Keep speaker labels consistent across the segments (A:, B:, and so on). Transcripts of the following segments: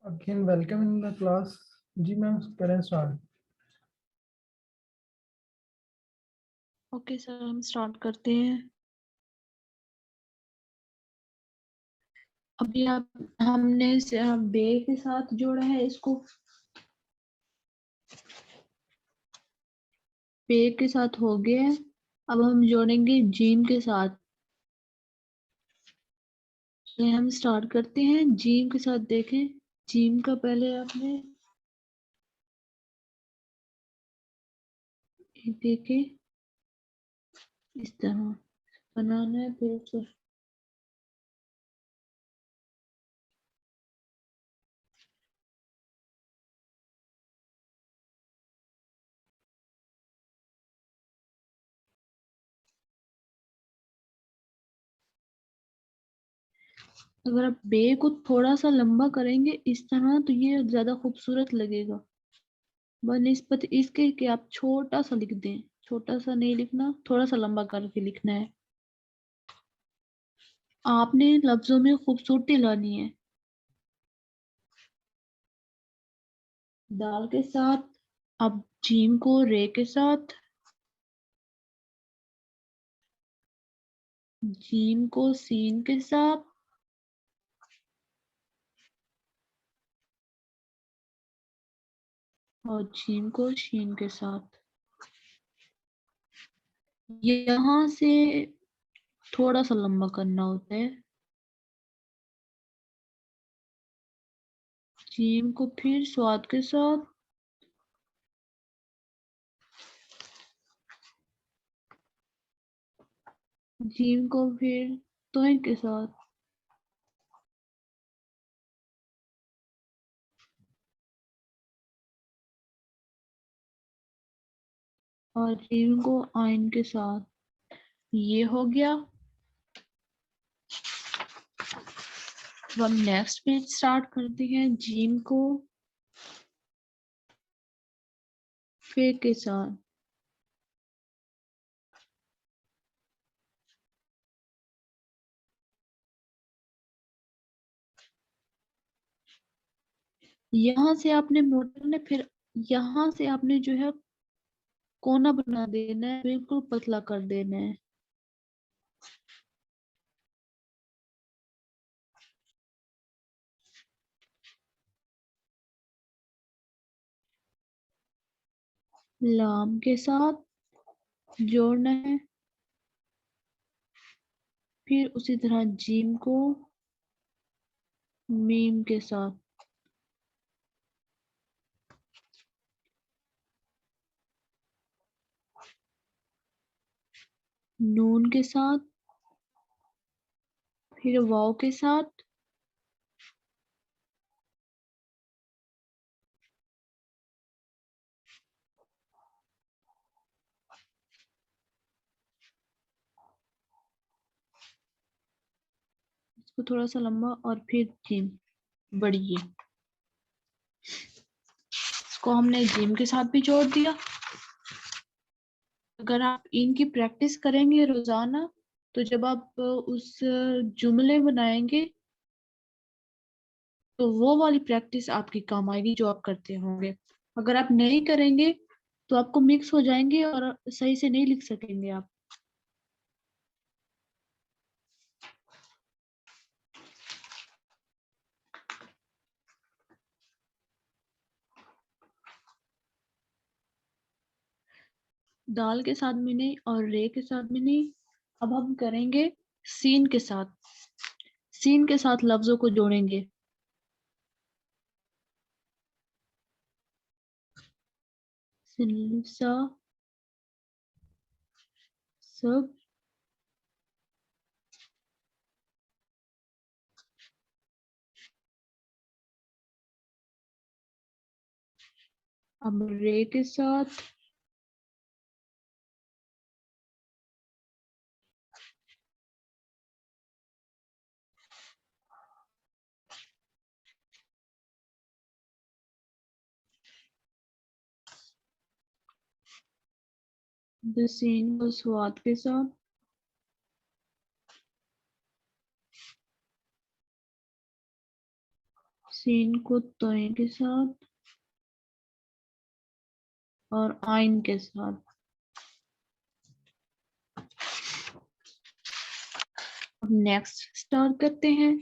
A: Again, welcome in the class. जी ma'am करें start.
B: Okay sir, हम स्टार्ट करते हैं। अभी हमने बे के साथ जोड़ा है इसको, बे के साथ हो गया है। अब हम जोड़ेंगे जीम के साथ। चलिए हम स्टार्ट करते हैं जीम के साथ। देखें, जीम का पहले आपने देखें इस तरह बनाना है, फिर उसको अगर आप बे को थोड़ा सा लंबा करेंगे इस तरह तो ये ज्यादा खूबसूरत लगेगा, बनिस्बत इसके कि आप छोटा सा लिख दें। छोटा सा नहीं लिखना, थोड़ा सा लंबा करके लिखना है। आपने लफ्जों में खूबसूरती लानी है। दाल के साथ, अब जीम को रे के साथ, जीम को सीन के साथ, और जीम को शीन के साथ। यहाँ से थोड़ा सा लंबा करना होता है। जीम को फिर स्वाद के साथ, जीम को फिर तोय के साथ, और जीम को आइन के साथ। ये हो गया। अब हम नेक्स्ट पेज स्टार्ट करते हैं। जीम को फे के साथ, यहाँ से आपने मोटर ने फिर यहाँ से आपने जो है कोना बना देना है, बिल्कुल पतला कर देना है। लाम के साथ जोड़ना है, फिर उसी तरह जीम को मीम के साथ, नून के साथ, फिर वाव के साथ, इसको थोड़ा सा लंबा, और फिर जीम बड़ी है। इसको हमने जीम के साथ भी जोड़ दिया। अगर आप इनकी प्रैक्टिस करेंगे रोजाना, तो जब आप उस जुमले बनाएंगे तो वो वाली प्रैक्टिस आपकी काम आएगी जो आप करते होंगे। अगर आप नहीं करेंगे तो आपको मिक्स हो जाएंगे और सही से नहीं लिख सकेंगे आप। दाल के साथ में नहीं और रे के साथ में नहीं। अब हम करेंगे सीन के साथ। सीन के साथ लफ्जों को जोड़ेंगे। सिलसा, सब, अब रे के साथ द सीन को स्वाद के साथ, सीन को तोय के साथ और आइन के साथ। अब नेक्स्ट स्टार्ट करते हैं।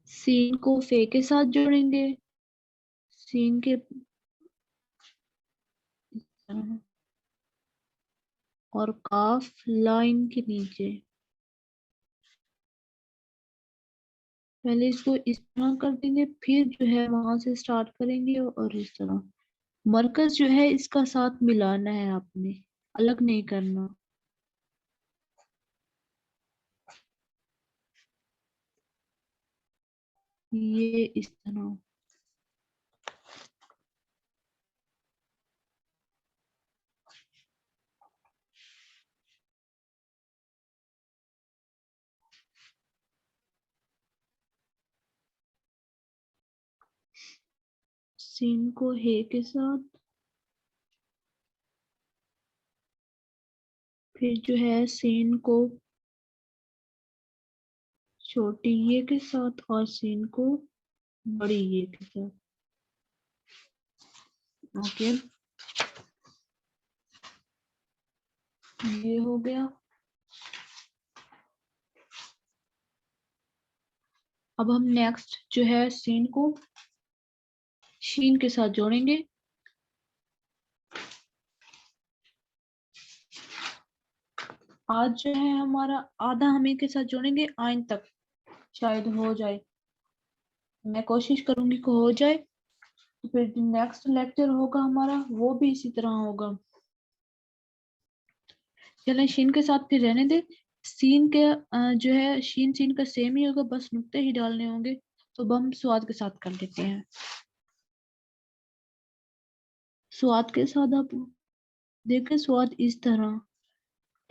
B: सीन को फे के साथ जोड़ेंगे, सीन के और काफ लाइन के नीचे। पहले इसको इस तरह कर देंगे, फिर जो है वहां से स्टार्ट करेंगे और इस तरह। मरकज जो है इसका साथ मिलाना है आपने, अलग नहीं करना। ये इस तरह। सीन को हे के साथ, फिर जो है सीन को छोटी ये के साथ और सीन को बड़ी ये के साथ। ओके, ये हो गया। अब हम नेक्स्ट जो है सीन को शीन के साथ जोड़ेंगे। आज जो है हमारा आधा हम के साथ जोड़ेंगे, आइन तक शायद हो जाए, मैं कोशिश करूंगी कि हो जाए। तो फिर नेक्स्ट लेक्चर होगा हमारा वो भी इसी तरह होगा। चलें शीन के साथ फिर रहने दे। सीन के जो है शीन सीन का सेम ही होगा, बस नुक्ते ही डालने होंगे। तो अब हम स्वाद के साथ कर लेते हैं। स्वाद के साथ आप देखें, स्वाद इस तरह,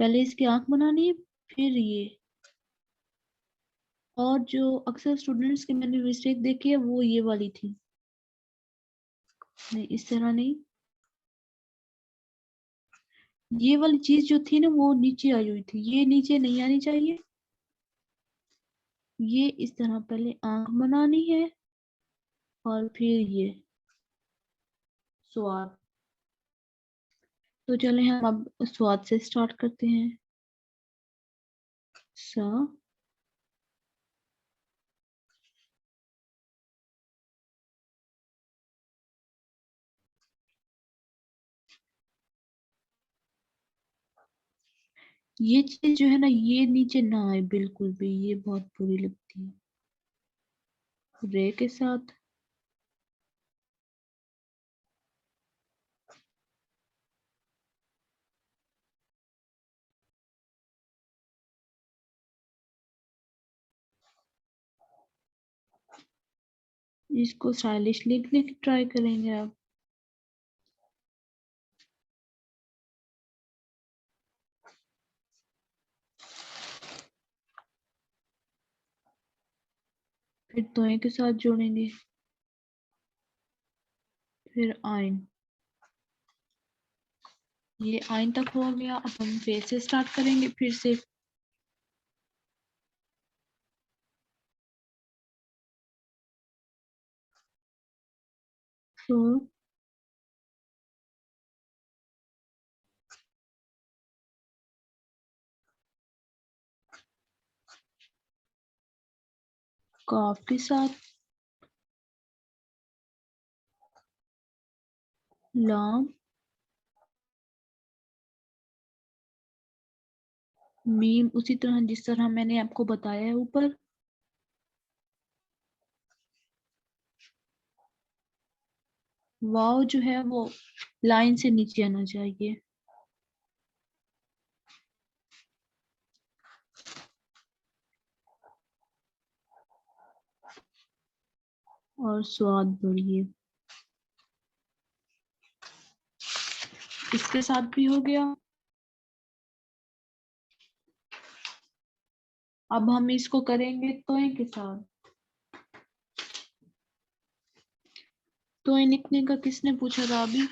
B: पहले इसकी आंख बनानी है, फिर ये। और जो अक्सर स्टूडेंट्स की मैंने मिस्टेक देखी है वो ये वाली थी, नहीं इस तरह नहीं, ये वाली चीज जो थी ना वो नीचे आई हुई थी, ये नीचे नहीं आनी चाहिए। ये इस तरह पहले आंख बनानी है और फिर ये स्वाद। तो चले हम अब स्वाद से स्टार्ट करते हैं। सा, ये चीज जो है ना ये नीचे ना आए बिल्कुल भी, ये बहुत बुरी लगती है। रे के साथ इसको स्टाइलिश लिखने की ट्राई करेंगे आप। फिर तोय के साथ जोड़ेंगे, फिर आइन। ये आइन तक हो गया। अब हम फिर से स्टार्ट करेंगे फिर से। तो काफ के साथ, लाम, मीम उसी तरह जिस तरह मैंने आपको बताया है ऊपर। वाव जो है वो लाइन से नीचे आना चाहिए। और स्वाद बढ़िए, इसके साथ भी हो गया। अब हम इसको करेंगे तोय के साथ। तोय लिखने का किसने पूछा था अभी?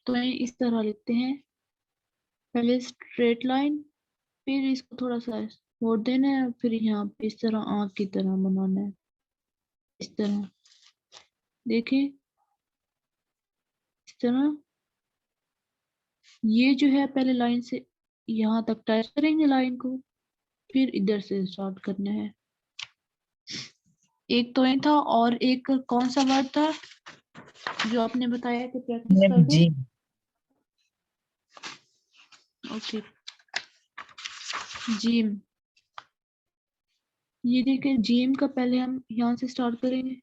B: तोय इस तरह लिखते हैं, पहले स्ट्रेट लाइन, फिर इसको थोड़ा सा मोड़ देना है, फिर यहाँ पे इस तरह आंख की तरह बनाना है, इस तरह। देखिए इस तरह। ये जो है पहले लाइन से यहाँ तक टच करेंगे लाइन को, फिर इधर से स्टार्ट करना है। एक तो ये था, और एक कौन सा वर्ड था जो आपने बताया कि प्रैक्टिस कर दे?
C: जी।
B: Okay, gym. ये देखिए जिम का पहले हम यहाँ से स्टार्ट करेंगे,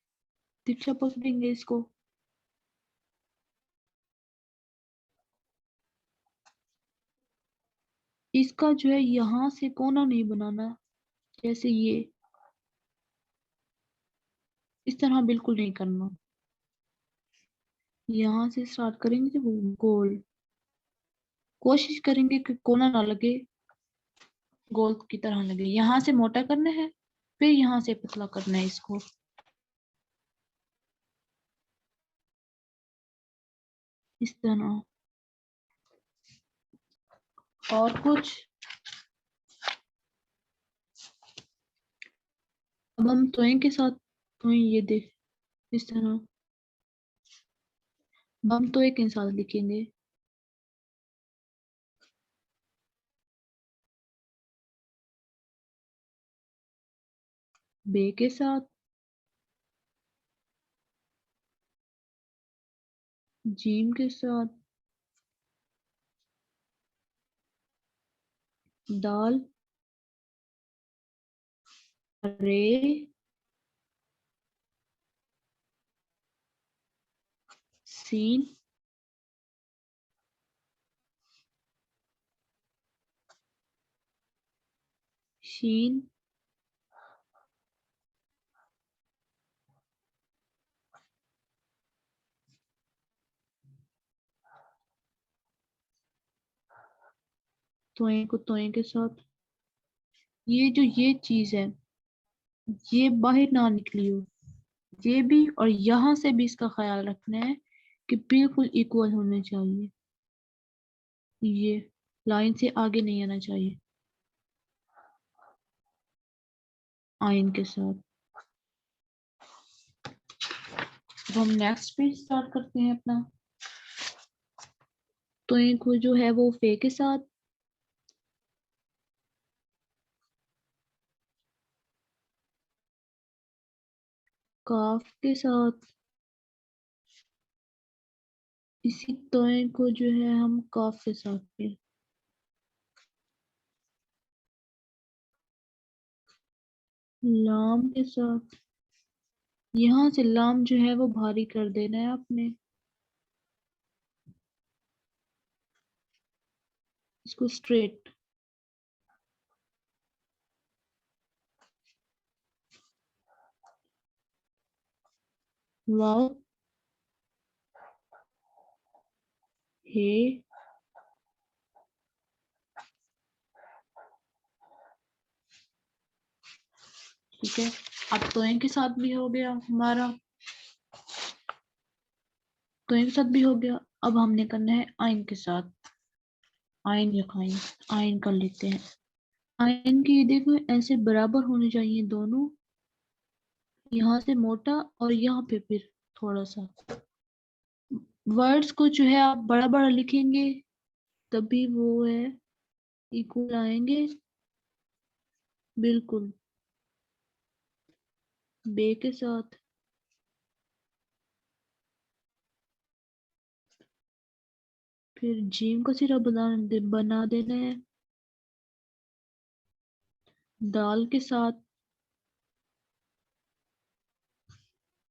B: दीक्षा पकड़ेंगे इसको। इसका जो है यहाँ से कोना नहीं बनाना, जैसे ये इस तरह बिल्कुल नहीं करना। यहाँ से स्टार्ट करेंगे जब गोल, कोशिश करेंगे कि कोना ना लगे, गोल की तरह लगे। यहाँ से मोटा करना है, फिर यहाँ से पतला करना है इसको। इस तरह। और कुछ? अब हम त्वयं के साथ, त्वयं ये देख इस तरह। अब हम तो एक इंसान लिखेंगे, बे के साथ, जीम के साथ, दाल, रे, सीन, शीन, त्वयं को त्वयं के साथ। ये जो ये चीज है, ये बाहर ना निकली हो, ये भी और यहाँ से भी इसका ख्याल रखना है कि बिल्कुल इक्वल होने चाहिए। ये लाइन से आगे नहीं आना चाहिए। आयन के साथ। अब हम नेक्स्ट पेज स्टार्ट करते हैं अपना। तो एक वो जो है वो फे के साथ, काफ के साथ, इसी तोय को जो है हम काफ के साथ पे, लाम के साथ। यहाँ से लाम जो है वो भारी कर देना है आपने, इसको स्ट्रेट। वाव, हे, ठीक है। अब तोय के साथ भी हो गया हमारा, तोय के साथ भी हो गया। अब हमने करना है आइन के साथ। आइन या खाइन, आइन कर लेते हैं। आइन की देखो ऐसे बराबर होने चाहिए दोनों, यहाँ से मोटा और यहाँ पे फिर थोड़ा सा। वर्ड्स को जो है आप बड़ा बड़ा लिखेंगे तभी वो है इक्वल आएंगे बिल्कुल। बे के साथ, फिर जीम का सिरा बना देना है। दाल के साथ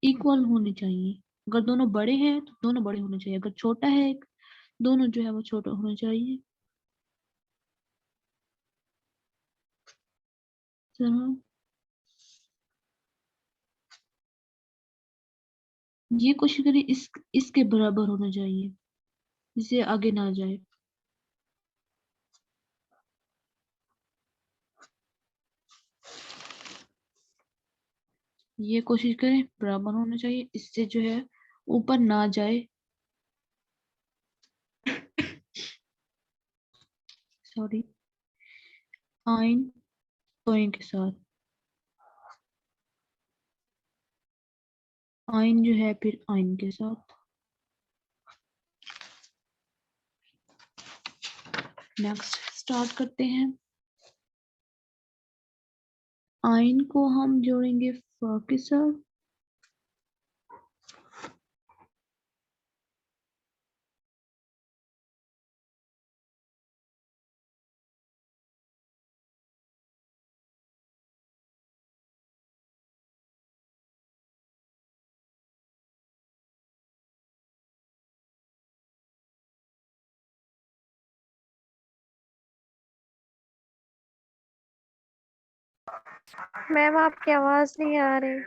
B: इक्वल होने चाहिए। अगर दोनों बड़े हैं तो दोनों बड़े होने चाहिए, अगर छोटा है एक, दोनों जो है वो छोटा होना चाहिए। तरह ये कोशिश करिए इसके बराबर होना चाहिए, इससे आगे ना जाए। ये कोशिश करें बराबर होना चाहिए, इससे जो है ऊपर ना जाए। सॉरी। आइन तोइन के साथ, आइन जो है फिर आइन के साथ। नेक्स्ट स्टार्ट करते हैं। आइन को हम जोड़ेंगे फ के साथ,
C: मैम आपकी आवाज नहीं आ रही।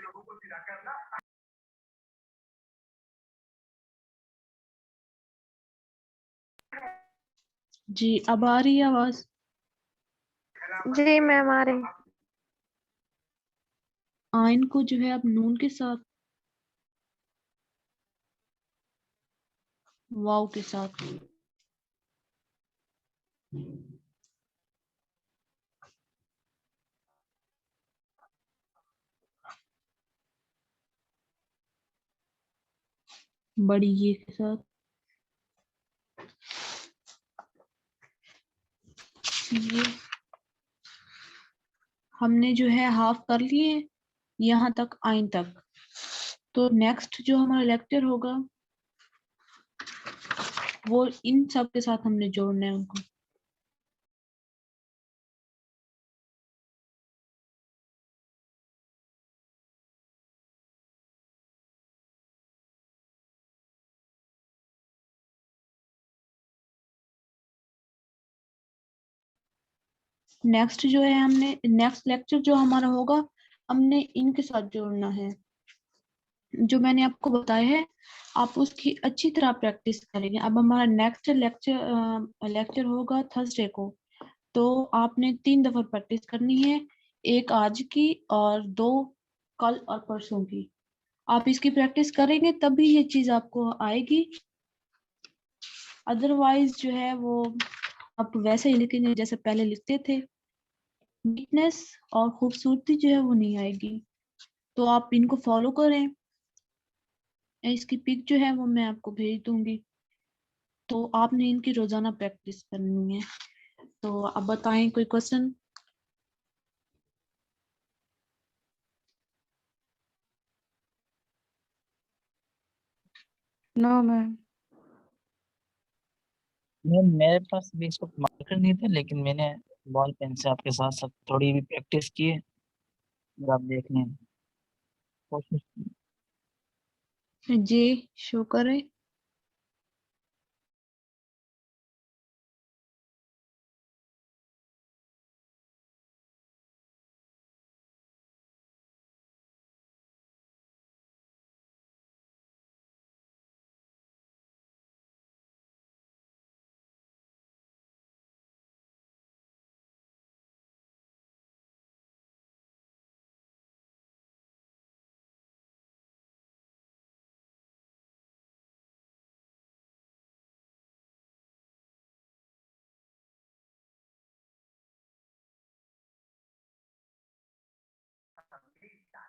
B: जी अब आ रही है आवाज?
C: जी मैम आ रही।
B: आइन को जो है अब नून के साथ, वाव के साथ, बड़ी ये के साथ, ये हमने जो है हाफ कर लिए यहाँ तक, आइन तक। तो नेक्स्ट जो हमारा लेक्चर होगा वो इन सब के साथ हमने जोड़ना है उनको। नेक्स्ट जो है हमने, नेक्स्ट लेक्चर जो हमारा होगा हमने इनके साथ जोड़ना है। जो मैंने आपको बताया है आप उसकी अच्छी तरह प्रैक्टिस करेंगे। अब हमारा नेक्स्ट लेक्चर होगा थर्सडे को, तो आपने 3 दफा प्रैक्टिस करनी है, एक आज की और 2 कल और परसों की। आप इसकी प्रैक्टिस करेंगे तभी ये चीज आपको आएगी, अदरवाइज जो है वो आप वैसे ही लिखेंगे जैसे पहले लिखते थे, नीटनेस और खूबसूरती जो है वो नहीं आएगी। तो आप इनको फॉलो करें, इसकी पिक जो है वो मैं आपको भेज दूंगी। तो आपने इनकी रोजाना प्रैक्टिस करनी है। तो अब बताएं कोई क्वेश्चन?
D: No ma'am.
E: मैम मेरे पास भी इसको मार्कर नहीं था, लेकिन मैंने बॉल पेन से आपके साथ साथ थोड़ी भी प्रैक्टिस की है, और आप देख लें कोशिश की।
B: जी शो करें।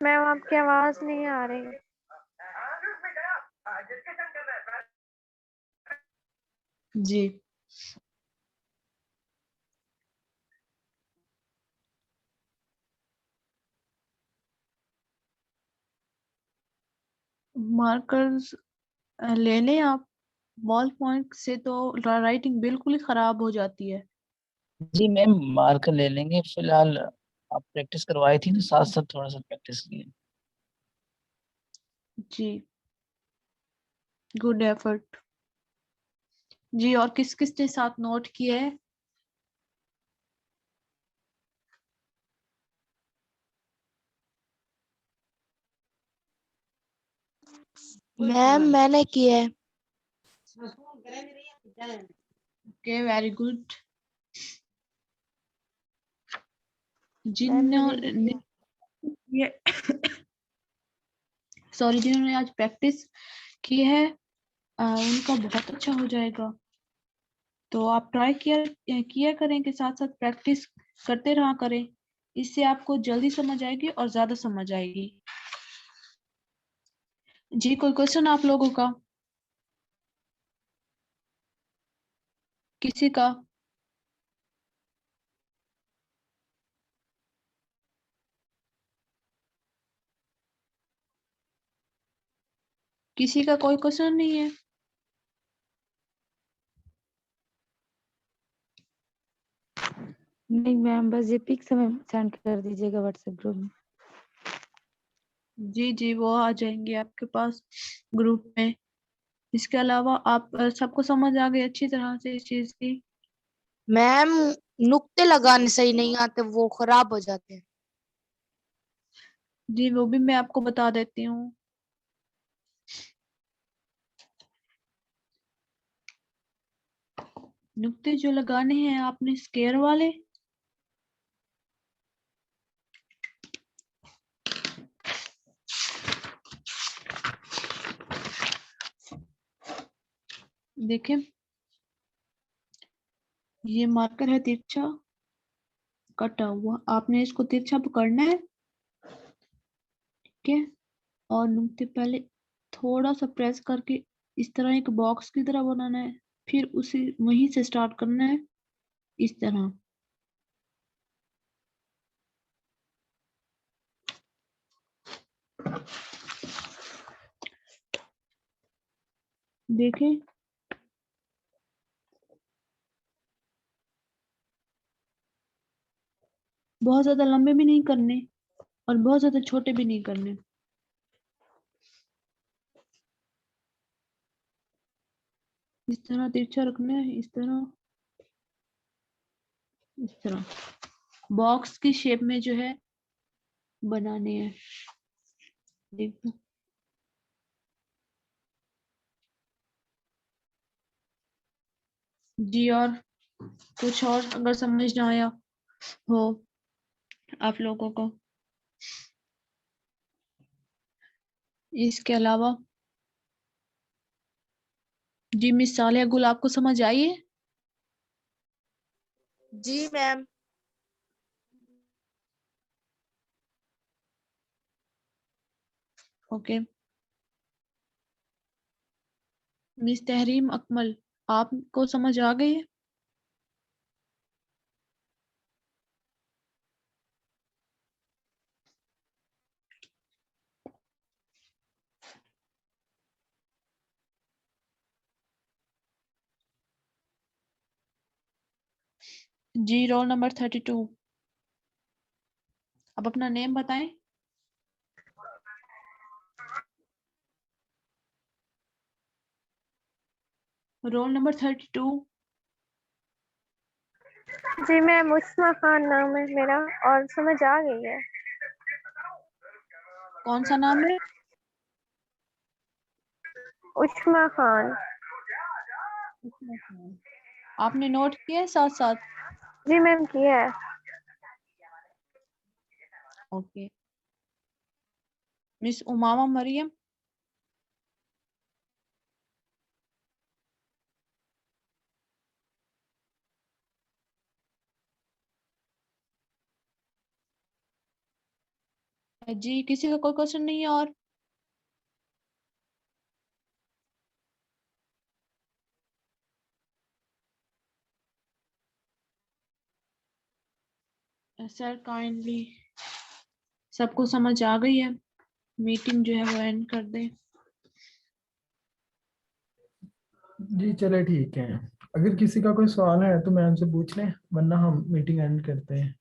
C: मैम आपकी आवाज नहीं आ रही।
B: जी मार्कर्स ले लें आप, बॉल पॉइंट से तो राइटिंग बिल्कुल ही खराब हो जाती है।
E: जी मैम मार्कर ले लेंगे, फिलहाल आप प्रैक्टिस करवाई थी ना, साथ साथ थोड़ा सा प्रैक्टिस किए।
B: जी गुड एफर्ट। जी और किस किस ने साथ नोट किया है?
D: मैम मैंने किया है।
B: Okay very good.
D: मैम मैंने भी
B: जिन्होंने
D: किया।
B: सॉरी जिन्होंने आज प्रैक्टिस की है उनका बहुत अच्छा हो जाएगा। तो आप ट्राई किया किया करें कि साथ साथ प्रैक्टिस करते रहा करें। इससे आपको जल्दी समझ आएगी और ज्यादा समझ आएगी। जी कोई क्वेश्चन आप लोगों का? किसी का? किसी का कोई क्वेश्चन नहीं है?
D: नहीं मैम, बस ये पिक्स हमें सेंड कर दीजिएगा व्हाट्सएप ग्रुप में।
B: जी जी वो आ जाएंगे आपके पास ग्रुप में। इसके अलावा आप सबको समझ आ गई अच्छी तरह से इस चीज की?
D: मैम नुक्ते लगाने सही नहीं आते, वो खराब हो जाते हैं।
B: जी वो भी मैं आपको बता देती हूँ। नुक्ते जो लगाने हैं आपने स्केयर वाले, देखें ये मार्कर है तिरछा कटा हुआ, आपने इसको तिरछा पकड़ना है, ठीक है? और नुक्ते पहले थोड़ा सा प्रेस करके इस तरह एक बॉक्स की तरह बनाना है, फिर उसे वहीं से स्टार्ट करना है इस तरह। देखें बहुत ज्यादा लंबे भी नहीं करने और बहुत ज्यादा छोटे भी नहीं करने। इस तरह तिरछा रखना है, इस तरह, इस तरह बॉक्स की शेप में जो है बनाने हैं। देखो जी, और कुछ और अगर समझ ना आया हो आप लोगों को इसके अलावा? जी मिस सालिया गुल आपको समझ आई है?
D: जी ma'am.
B: Okay. Miss Tahreem Akmal आपको समझ आ गई है? जी रोल नंबर 32, अब अपना नेम बताएं। Roll number 32।
C: जी मैम, उस्मा खान नाम है मेरा और समझ आ गई है।
B: कौन सा नाम है?
C: उस्मा खान।
B: आपने नोट किया है साथ साथ?
C: जी मैम किया है।
B: ओके। Miss Umama Maryam? जी किसी का कोई क्वेश्चन नहीं है और? सर काइंडली सबको समझ आ गई है, मीटिंग जो है वो एंड कर दें।
A: जी चले ठीक है, अगर किसी का कोई सवाल है तो मैम से पूछ लें, वरना हम मीटिंग एंड करते हैं।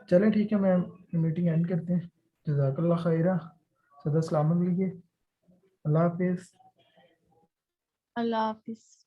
A: चले ठीक है मैम, मीटिंग एंड करते हैं। जज़ाकल्लाह खैरा, सदा सलामत रहिए, अल्लाह हाफिज़।
B: अल्लाह हाफिज।